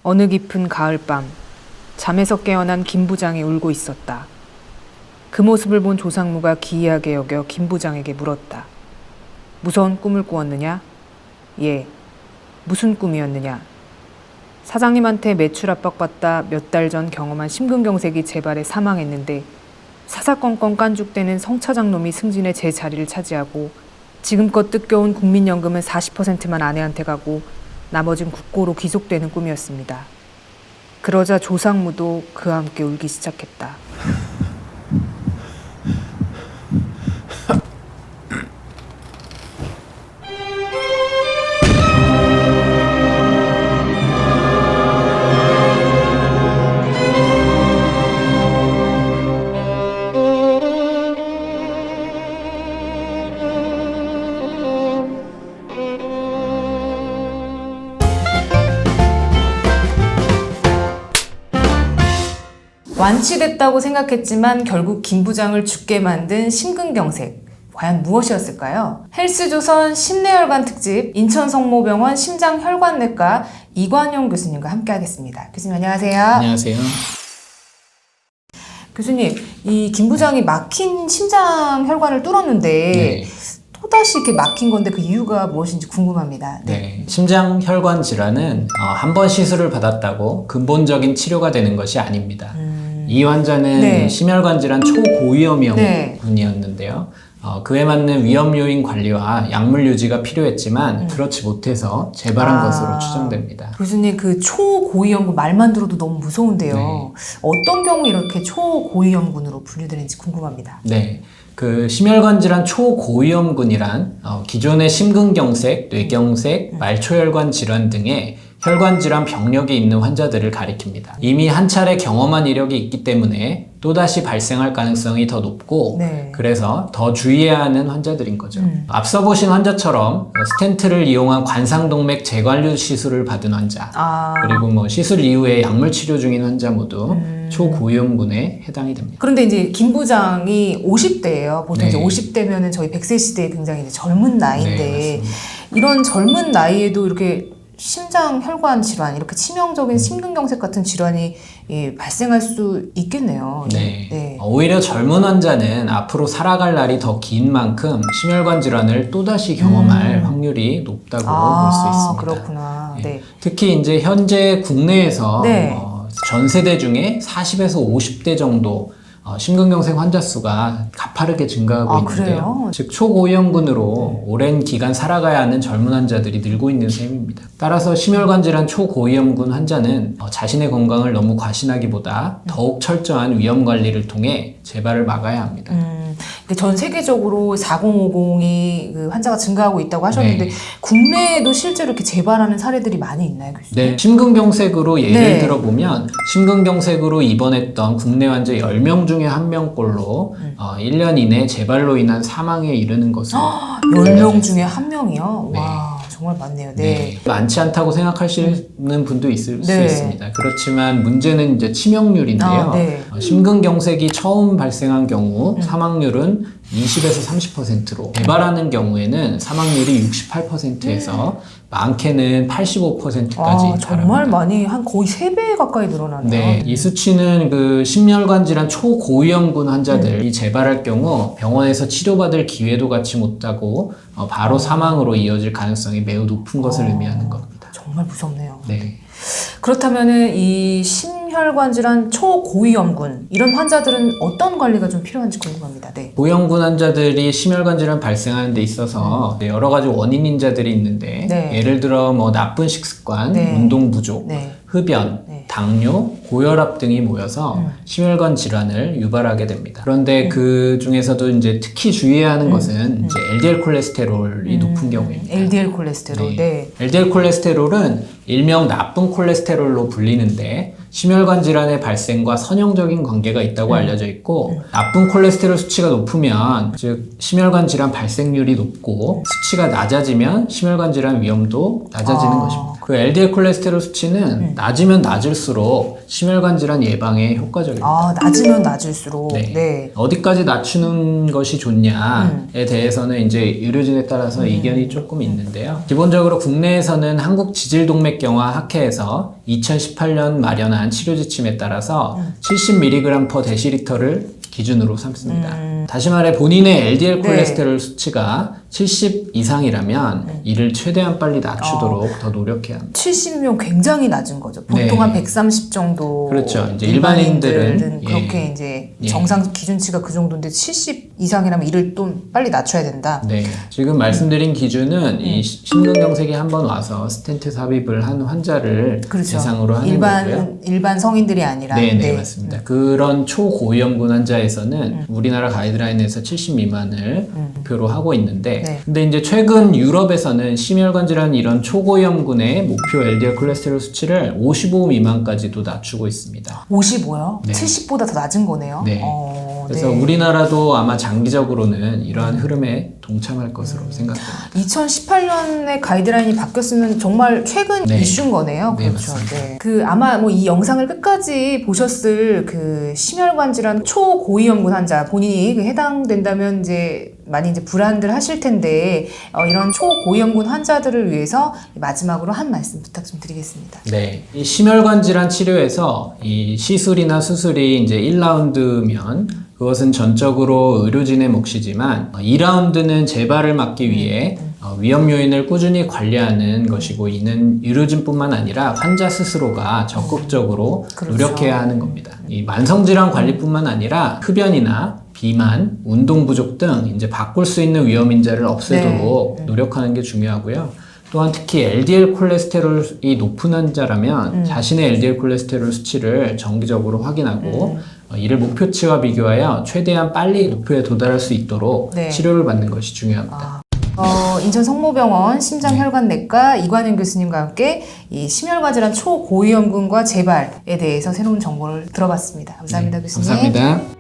어느 깊은 가을밤, 잠에서 깨어난 김 부장이 울고 있었다. 그 모습을 본 조상무가 기이하게 여겨 김 부장에게 물었다. 무서운 꿈을 꾸었느냐? 예. 무슨 꿈이었느냐? 사장님한테 매출 압박받다 몇 달 전 경험한 심근경색이 재발해 사망했는데 사사건건 깐죽대는 성 차장놈이 승진해 제 자리를 차지하고 지금껏 뜯겨온 국민연금은 40%만 아내한테 가고 나머진 국고로 귀속되는 꿈이었습니다. 그러자 조상무도 그와 함께 울기 시작했다. 완치됐다고 생각했지만 결국 김 부장을 죽게 만든 심근경색. 과연 무엇이었을까요? 헬스조선 심내혈관 특집 인천성모병원 심장혈관내과 이관용 교수님과 함께 하겠습니다. 교수님 안녕하세요. 안녕하세요. 교수님, 이 김 부장이 막힌 심장혈관을 뚫었는데 네. 또다시 이렇게 막힌 건데 그 이유가 무엇인지 궁금합니다. 네. 심장혈관 질환은 한 번 시술을 받았다고 근본적인 치료가 되는 것이 아닙니다. 이 환자는 네. 심혈관 질환 초고위험형 네. 분이었는데요. 그에 맞는 위험 요인 관리와 약물 유지가 필요했지만 그렇지 못해서 재발한 것으로 추정됩니다. 교수님, 그 초고위험군 말만 들어도 너무 무서운데요. 네. 어떤 경우 이렇게 초고위험군으로 분류되는지 궁금합니다. 네. 그 심혈관 질환 초고위험군이란 기존의 심근경색, 뇌경색, 말초혈관 질환 등의 혈관 질환 병력이 있는 환자들을 가리킵니다. 이미 한 차례 경험한 이력이 있기 때문에 또다시 발생할 가능성이 더 높고 네. 그래서 더 주의해야 하는 환자들인 거죠. 앞서 보신 환자처럼 스텐트를 이용한 관상동맥 재관류 시술을 받은 환자 그리고 시술 이후에 약물 치료 중인 환자 모두 초고위험군에 해당이 됩니다. 그런데 이제 김 부장이 50대예요. 보통 네. 이제 50대면은 저희 100세 시대에 굉장히 이제 젊은 나이인데 네, 이런 젊은 나이에도 이렇게 심장혈관 질환, 이렇게 치명적인 심근경색 같은 질환이 발생할 수 있겠네요. 네. 네. 오히려 젊은 환자는 앞으로 살아갈 날이 더 긴 만큼 심혈관 질환을 또다시 경험할 확률이 높다고 볼 수 있습니다. 그렇구나. 네. 네. 특히 이제 현재 국내에서 네. 전 세대 중에 40에서 50대 정도 심근경색 환자 수가 가파르게 증가하고 있는데요. 그래요? 즉 초고위험군으로 오랜 기간 살아가야 하는 젊은 환자들이 늘고 있는 셈입니다. 따라서 심혈관 질환 초고위험군 환자는 자신의 건강을 너무 과신하기보다 더욱 철저한 위험 관리를 통해 재발을 막아야 합니다. 전 세계적으로 4050이 그 환자가 증가하고 있다고 하셨는데 네. 국내에도 실제로 이렇게 재발하는 사례들이 많이 있나요, 교수님? 네, 심근경색으로 예를 네. 들어보면 심근경색으로 입원했던 국내 환자 10명 중에 1명꼴로 1년 이내 재발로 인한 사망에 이르는 것으로 10명 중에 1명이요? 네. 와, 정말 많네요. 네. 네. 많지 않다고 생각하시는 분도 있을 수 네. 있습니다. 그렇지만 문제는 이제 치명률인데요. 네. 심근경색이 처음 발생한 경우 사망률은 20에서 30%로 재발하는 경우에는 사망률이 68%에서 많게는 85%까지 정말 많이 한 거의 3배 가까이 늘어나네요. 네, 이 수치는 그 심혈관 질환 초고위험군 환자들이 재발할 경우 병원에서 치료받을 기회도 갖지 못하고 바로 사망으로 이어질 가능성이 매우 높은 것을 의미하는 겁니다. 정말 무섭네요. 네. 그렇다면은 이 심혈관 질환 초고위험군 이런 환자들은 어떤 관리가 좀 필요한지 궁금합니다. 네. 고위험군 환자들이 심혈관 질환 발생하는 데 있어서 여러 가지 원인인자들이 있는데 네. 예를 들어 나쁜 식습관, 네. 운동 부족, 네. 흡연, 네. 당뇨, 고혈압 등이 모여서 심혈관 질환을 유발하게 됩니다. 그런데 그 중에서도 이제 특히 주의해야 하는 것은 이제 LDL 콜레스테롤이 높은 경우입니다. LDL 콜레스테롤. 네. LDL 콜레스테롤은 일명 나쁜 콜레스테롤로 불리는데 심혈관 질환의 발생과 선형적인 관계가 있다고 알려져 있고 나쁜 콜레스테롤 수치가 높으면 즉 심혈관 질환 발생률이 높고 수치가 낮아지면 심혈관 질환 위험도 낮아지는 것입니다. 그 LDL 콜레스테롤 수치는 낮으면 낮을수록 심혈관 질환 예방에 효과적입니다. 낮으면 낮을수록. 네. 네. 어디까지 낮추는 것이 좋냐에 대해서는 이제 의료진에 따라서 이견이 조금 있는데요. 기본적으로 국내에서는 한국지질동맥경화 학회에서 2018년 마련한 치료 지침에 따라서 70mg/dl를 기준으로 삼습니다. 다시 말해 본인의 LDL 네. 콜레스테롤 수치가 70 이상이라면 이를 최대한 빨리 낮추도록 더 노력해야 합니다. 70이면 굉장히 낮은 거죠. 보통 네. 한 130 정도. 그렇죠. 이제 일반인들은 그렇게 예. 이제 예. 정상 기준치가 그 정도인데 70 이상이라면 이를 좀 빨리 낮춰야 된다. 네, 지금 말씀드린 기준은 이 심근경색이 한번 와서 스텐트 삽입을 한 환자를 그렇죠. 대상으로 하는 거고요. 일반 성인들이 아니라. 네, 맞습니다. 그런 초고위험군 환자에서는 우리나라 가이드라인에서 70 미만을 목표로 하고 있는데, 네. 근데 이제 최근 유럽에서는 심혈관 질환 이런 초고위험군의 목표 LDL 콜레스테롤 수치를 55 미만까지도 낮추고 있습니다. 55요? 네. 70보다 더 낮은 거네요. 네. 그래서 네. 우리나라도 아마 장기적으로는 이러한 흐름에 동참할 것으로 생각됩니다. 2018년에 가이드라인이 바뀌었으면 정말 최근 네. 이슈인 거네요. 네, 그렇죠. 맞습니다. 네. 그 아마 뭐 이 영상을 끝까지 보셨을 그 심혈관 질환 초고위험군 환자 본인이 그 해당된다면 이제 많이 이제 불안들 하실 텐데 이런 초고위험군 환자들을 위해서 마지막으로 한 말씀 부탁 좀 드리겠습니다. 네. 이 심혈관 질환 치료에서 이 시술이나 수술이 이제 1라운드면 그것은 전적으로 의료진의 몫이지만 2라운드는 재발을 막기 위해 위험 요인을 꾸준히 관리하는 것이고 이는 의료진뿐만 아니라 환자 스스로가 적극적으로 그렇죠. 노력해야 하는 겁니다. 이 만성질환 관리뿐만 아니라 흡연이나 비만, 운동 부족 등 이제 바꿀 수 있는 위험 인자를 없애도록 노력하는 게 중요하고요. 또한 특히 LDL 콜레스테롤이 높은 환자라면 자신의 LDL 콜레스테롤 수치를 정기적으로 확인하고 이를 목표치와 비교하여 최대한 빨리 목표에 도달할 수 있도록 네. 치료를 받는 것이 중요합니다. 인천 성모병원 심장혈관내과 이관현 교수님과 함께 이 심혈관 질환 초고위험군과 재발에 대해서 새로운 정보를 들어봤습니다. 감사합니다, 교수님. 감사합니다.